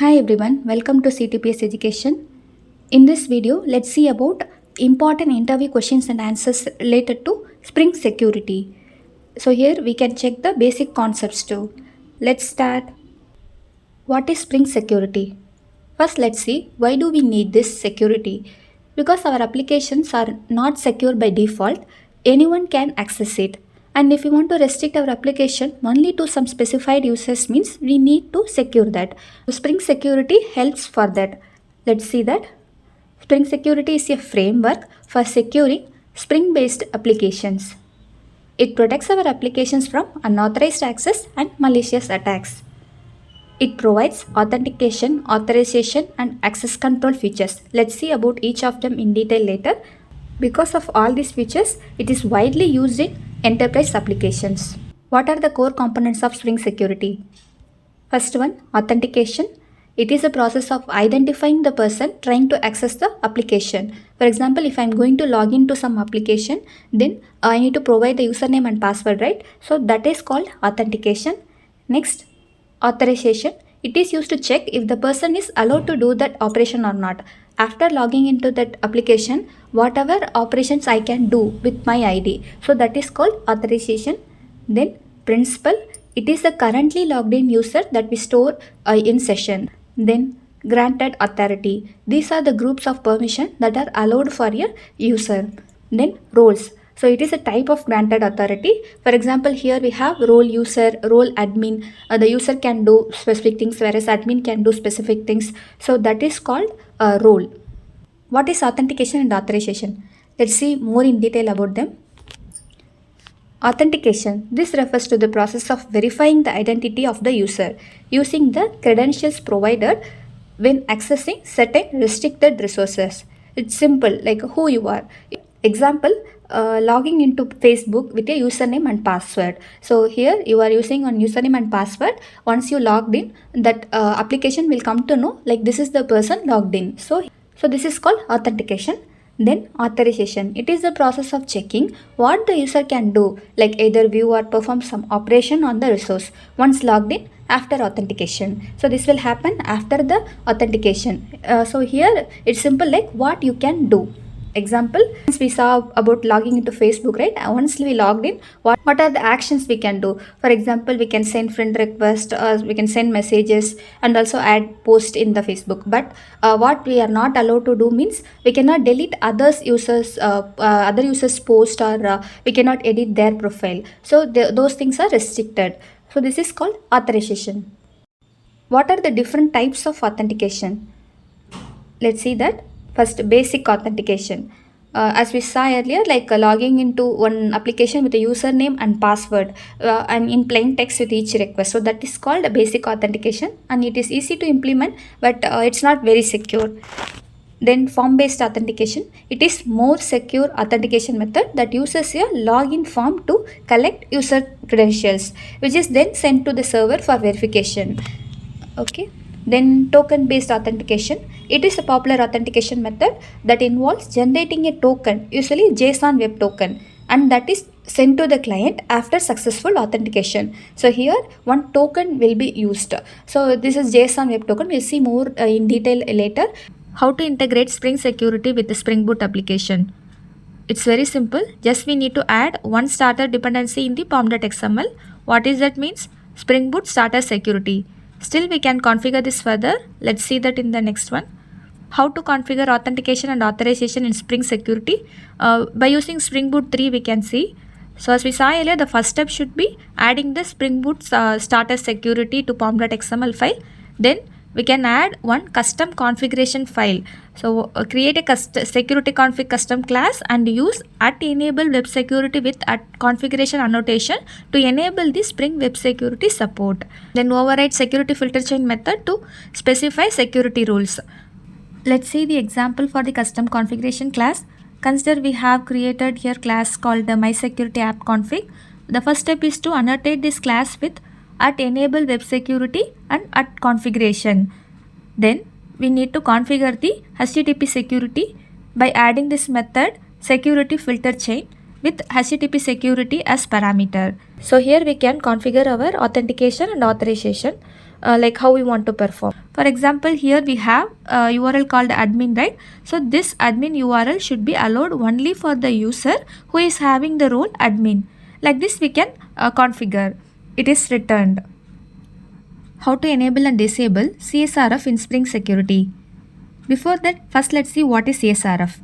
Hi everyone, welcome to CTPS Education. In this video, let's see about important interview questions and answers related to Spring Security. So here we can check the basic concepts too. Let's start. What is Spring Security? First, let's see why do we need this security? Because our applications are not secure by default, anyone can access it. And if we want to restrict our application only to some specified users means we need to secure that. So Spring Security helps for that. Let's see that. Spring Security is a framework for securing Spring-based applications. It protects our applications from unauthorized access and malicious attacks. It provides authentication, authorization, and access control features. Let's see about each of them in detail later. Because of all these features, it is widely used in enterprise applications. What are the core components of Spring Security? First one, authentication. It is a process of identifying the person trying to access the application. For example, if I am going to log into some application, then I need to provide the username and password, right? So that is called authentication. Next, authorization. It is used to check if the person is allowed to do that operation or not. After logging into that application, whatever operations I can do with my ID. So that is called authorization. Then principal. It is the currently logged in user that we store in session. Then granted authority. These are the groups of permission that are allowed for a user. Then roles. So it is a type of granted authority. For example, here we have role user, role admin. The user can do specific things whereas admin can do specific things. So that is called a role. What is authentication and authorization? Let's see more in detail about them. Authentication. This refers to the process of verifying the identity of the user using the credentials provided when accessing certain restricted resources. It's simple, like who you are. Example, logging into Facebook with a username and password. So here you are using on username and password. Once you logged in, that application will come to know like this is the person logged in. So this is called authentication. Then authorization. It is the process of checking what the user can do, like either view or perform some operation on the resource once logged in after authentication. So this will happen after the authentication. So here it's simple like what you can do. Example, once we saw about logging into Facebook, right? Once we logged in, what are the actions we can do? For example, we can send friend request, we can send messages and also add post in the Facebook. But what we are not allowed to do means we cannot delete other users post or we cannot edit their profile. So those things are restricted. So this is called authorization. What are the different types of authentication? Let's see that. First, basic authentication. As we saw earlier, like logging into one application with a username and password and in plain text with each request. So that is called a basic authentication and it is easy to implement, but it's not very secure. Then form-based authentication. It is more secure authentication method that uses a login form to collect user credentials, which is then sent to the server for verification. Okay. Then token based authentication. It is a popular authentication method that involves generating a token, usually JSON Web Token, and that is sent to the client after successful authentication. So here one token will be used. So this is JSON Web Token. We'll see more in detail later. How to integrate Spring Security with the Spring Boot application. It's very simple. Just we need to add one starter dependency in the pom.xml. What is that means? Spring Boot starter security. Still we can configure this further. Let's see that in the next one. How to configure authentication and authorization in Spring Security. By using Spring Boot 3 we can see. So as we saw earlier, the first step should be adding the Spring Boot starter security to pom.xml file. Then we can add one custom configuration file. So create a security config custom class and use @enable web security with @configuration annotation to enable the Spring web security support. Then override security filter chain method to specify security rules. Let's see the example for the custom configuration class. Consider we have created here class called the mySecurityAppConfig. The first step is to annotate this class with @enable web security and @configuration. Then we need to configure the HTTP security by adding this method security filter chain with HTTP security as parameter. So here we can configure our authentication and authorization. like how we want to perform. For example, here we have a URL called admin, right? So this admin URL should be allowed only for the user who is having the role admin. Like this we can configure. It is returned. How to enable and disable CSRF in Spring Security. Before that, first let's see what is CSRF.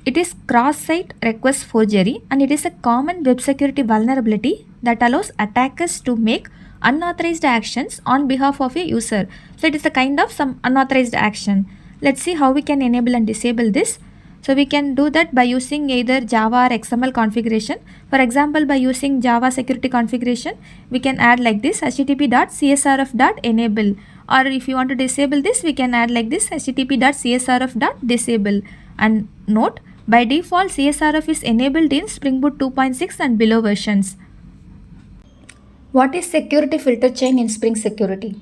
It is cross-site request forgery, and it is a common web security vulnerability that allows attackers to make unauthorized actions on behalf of a user. So it is a kind of some unauthorized action. Let's see how we can enable and disable this. So we can do that by using either Java or XML configuration. For example, by using Java security configuration, we can add like this http.csrf.enable, or if you want to disable this, we can add like this http.csrf.disable. And note, by default, CSRF is enabled in Spring Boot 2.6 and below versions. What is security filter chain in Spring Security?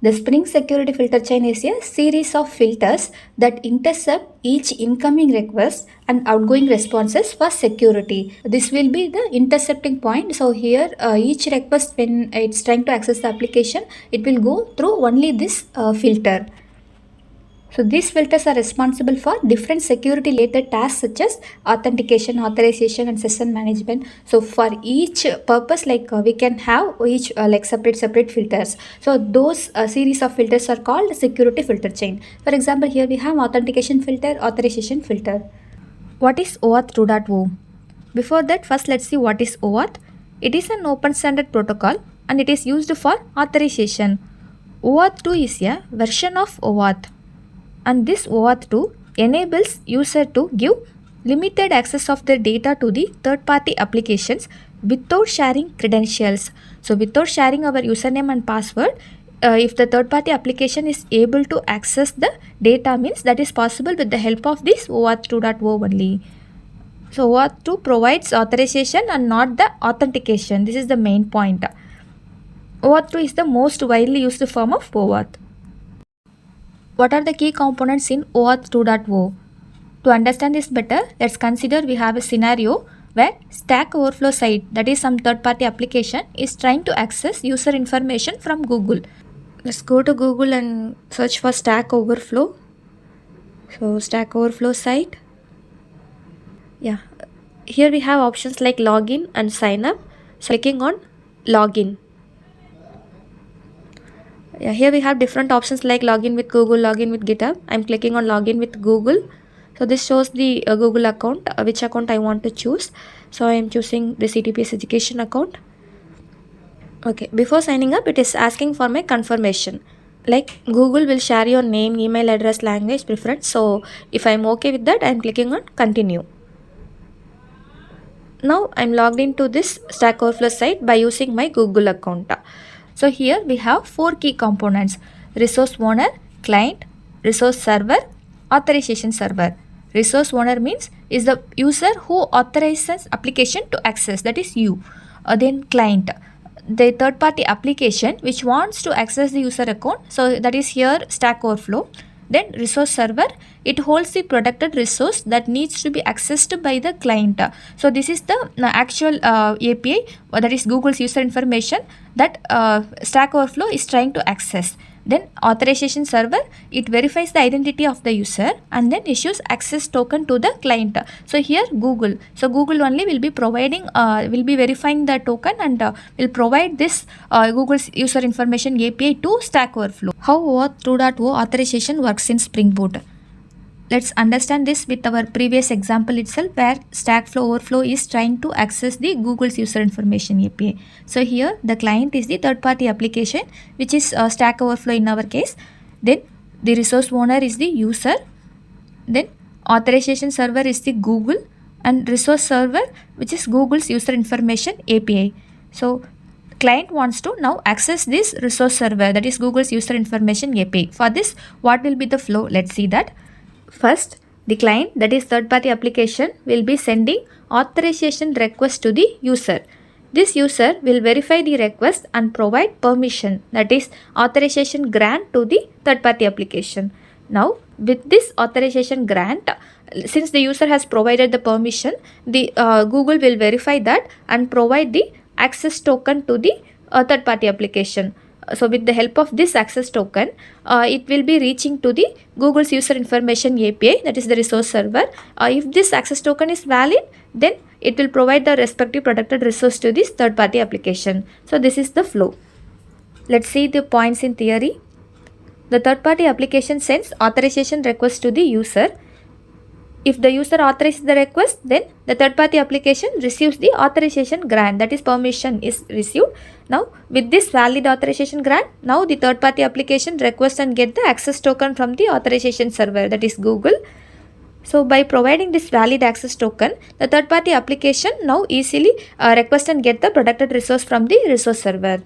The Spring Security filter chain is a series of filters that intercept each incoming request and outgoing responses for security. This will be the intercepting point. So here each request, when it's trying to access the application, it will go through only this filter. So these filters are responsible for different security related tasks such as authentication, authorization, and session management. So for each purpose, like we can have each like separate filters. So those series of filters are called security filter chain. For example, here we have authentication filter, authorization filter. What is OAuth 2.0? Before that, first let's see what is OAuth. It is an open standard protocol and it is used for authorization. OAuth 2 is a version of OAuth. And this OAuth 2 enables user to give limited access of their data to the third-party applications without sharing credentials. So without sharing our username and password, if the third-party application is able to access the data, means that is possible with the help of this OAuth 2.0 only. So OAuth 2 provides authorization and not the authentication. This is the main point. OAuth 2 is the most widely used form of OAuth. What are the key components in OAuth 2.0? To understand this better, let's consider we have a scenario where Stack Overflow site, that is some third-party application, is trying to access user information from Google. Let's go to Google and search for Stack Overflow. So Stack Overflow site. Yeah, here we have options like login and sign up. So clicking on login. Yeah, here we have different options like login with Google, login with GitHub. I'm clicking on login with Google. So this shows the Google account, which account I want to choose. So I am choosing the CTPS education account. Okay, before signing up, it is asking for my confirmation. Like Google will share your name, email address, language preference. So if I'm okay with that, I'm clicking on continue. Now I'm logged into this Stack Overflow site by using my Google account. So here we have 4 key components: resource owner, client, resource server, authorization server. Resource owner means is the user who authorizes application to access, that is you. Then client, the third party application which wants to access the user account, so that is here Stack Overflow. Then resource server, it holds the protected resource that needs to be accessed by the client. So this is the actual API, that is Google's user information that Stack Overflow is trying to access. Then authorization server, it verifies the identity of the user and then issues access token to the client. So here Google, so Google only will be providing, will be verifying the token and will provide this Google's user information API to Stack Overflow. How OAuth 2.0 authorization works in Spring Boot? Let's understand this with our previous example itself, where Stack Overflow is trying to access the Google's user information API. So here the client is the third-party application, which is Stack Overflow in our case. Then the resource owner is the user. Then authorization server is the Google, and resource server, which is Google's user information API. So client wants to now access this resource server, that is Google's user information API. For this, what will be the flow? Let's see that. First, the client, that is third-party application, will be sending authorization request to the user. This user will verify the request and provide permission, that is authorization grant to the third-party application. Now, with this authorization grant, since the user has provided the permission, the Google will verify that and provide the access token to the a third party application. So with the help of this access token, it will be reaching to the Google's user information API, that is the resource server. If this access token is valid, then it will provide the respective protected resource to this third party application. So this is the flow. Let's see the points in theory. The third party application sends authorization request to the user. If the user authorizes the request, then the third party application receives the authorization grant, that is permission is received. Now with this valid authorization grant, now the third party application requests and get the access token from the authorization server, that is Google. So by providing this valid access token, the third party application now easily request and get the protected resource from the resource server.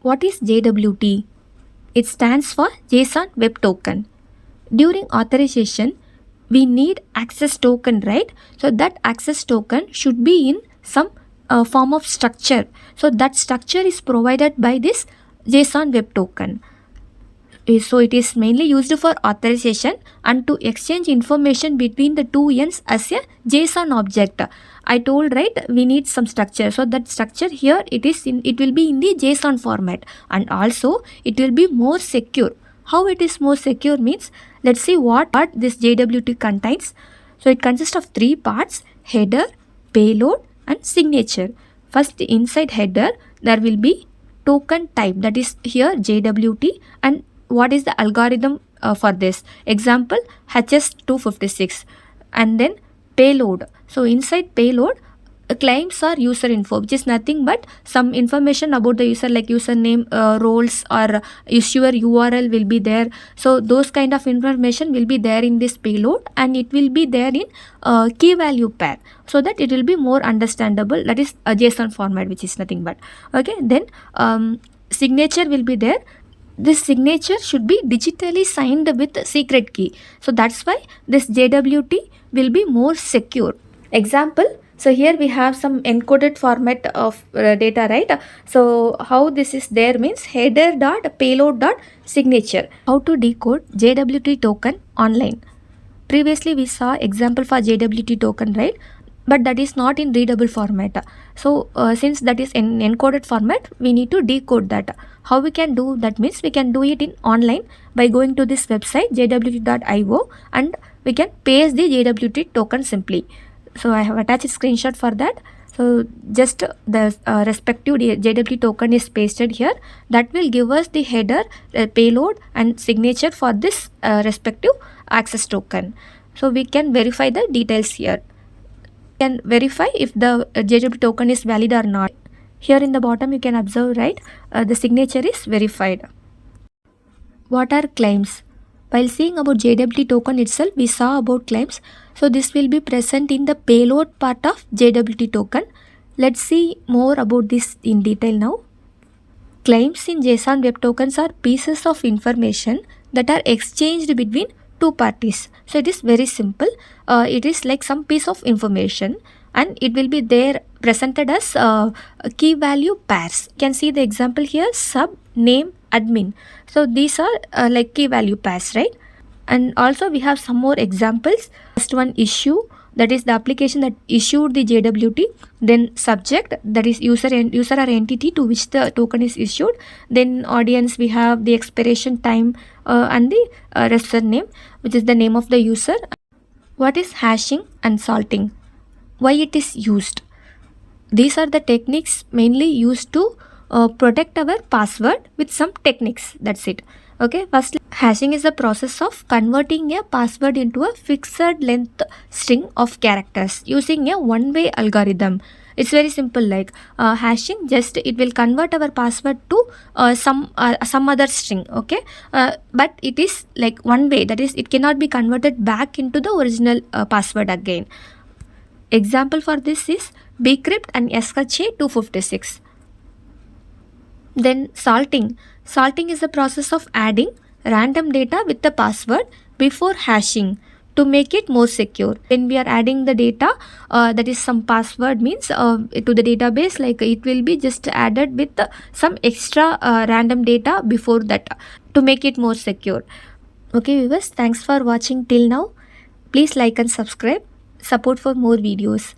What is JWT? It stands for JSON Web Token. During authorization, we need access token, right? So that access token should be in some form of structure. So that structure is provided by this JSON Web Token. So it is mainly used for authorization and to exchange information between the two ends as a JSON object. I told, right, we need some structure. So that structure here, it will be in the JSON format, and also it will be more secure. How it is more secure means, let's see what this JWT contains. So it consists of three parts: header, payload and signature. First, inside header there will be token type, that is here JWT, and what is the algorithm for this? Example, HS256. And then payload. So inside payload, claims are user info, which is nothing but some information about the user, like username, roles, or issuer URL will be there. So those kind of information will be there in this payload, and it will be there in key value pair, so that it will be more understandable. That is a JSON format, which is nothing but, okay. Then signature will be there. This signature should be digitally signed with secret key. So that's why this JWT will be more secure. Example, so here we have some encoded format of data, right? So how this is there means header dot payload dot signature. How to decode JWT token online? Previously we saw example for JWT token, right? But that is not in readable format. So since that is in encoded format, we need to decode that. How we can do that means we can do it in online by going to this website JWT.io, and we can paste the JWT token simply. So I have attached a screenshot for that. So just the respective JWT token is pasted here. That will give us the header, payload and signature for this respective access token. So we can verify the details here. Can verify if the JWT token is valid or not. Here in the bottom you can observe, right, the signature is verified. What are claims? While seeing about JWT token itself, we saw about claims. So this will be present in the payload part of JWT token. Let's see more about this in detail now. Claims in JSON Web Tokens are pieces of information that are exchanged between two parties. So it is very simple. It is like some piece of information, and it will be there presented as key value pairs. You can see the example here: sub, name, admin. So these are like key value pairs, right? And also we have some more examples. First one, issue, that is the application that issued the JWT. Then subject, that is user or entity to which the token is issued. Then audience, we have the expiration time and the register name, which is the name of the user. What is hashing and salting? Why it is used? These are the techniques mainly used to protect our password with some techniques. That's it. Okay, firstly, hashing is the process of converting a password into a fixed length string of characters using a one-way algorithm. It's very simple, like hashing, just it will convert our password to some other string, okay, but it is like one way, that is it cannot be converted back into the original password again. Example for this is bcrypt and SHA-256. Then salting. Salting is the process of adding random data with the password before hashing to make it more secure. When we are adding the data, that is some password means to the database, like it will be just added with some extra random data before that to make it more secure. Okay viewers, thanks for watching till now. Please like and subscribe. Support for more videos.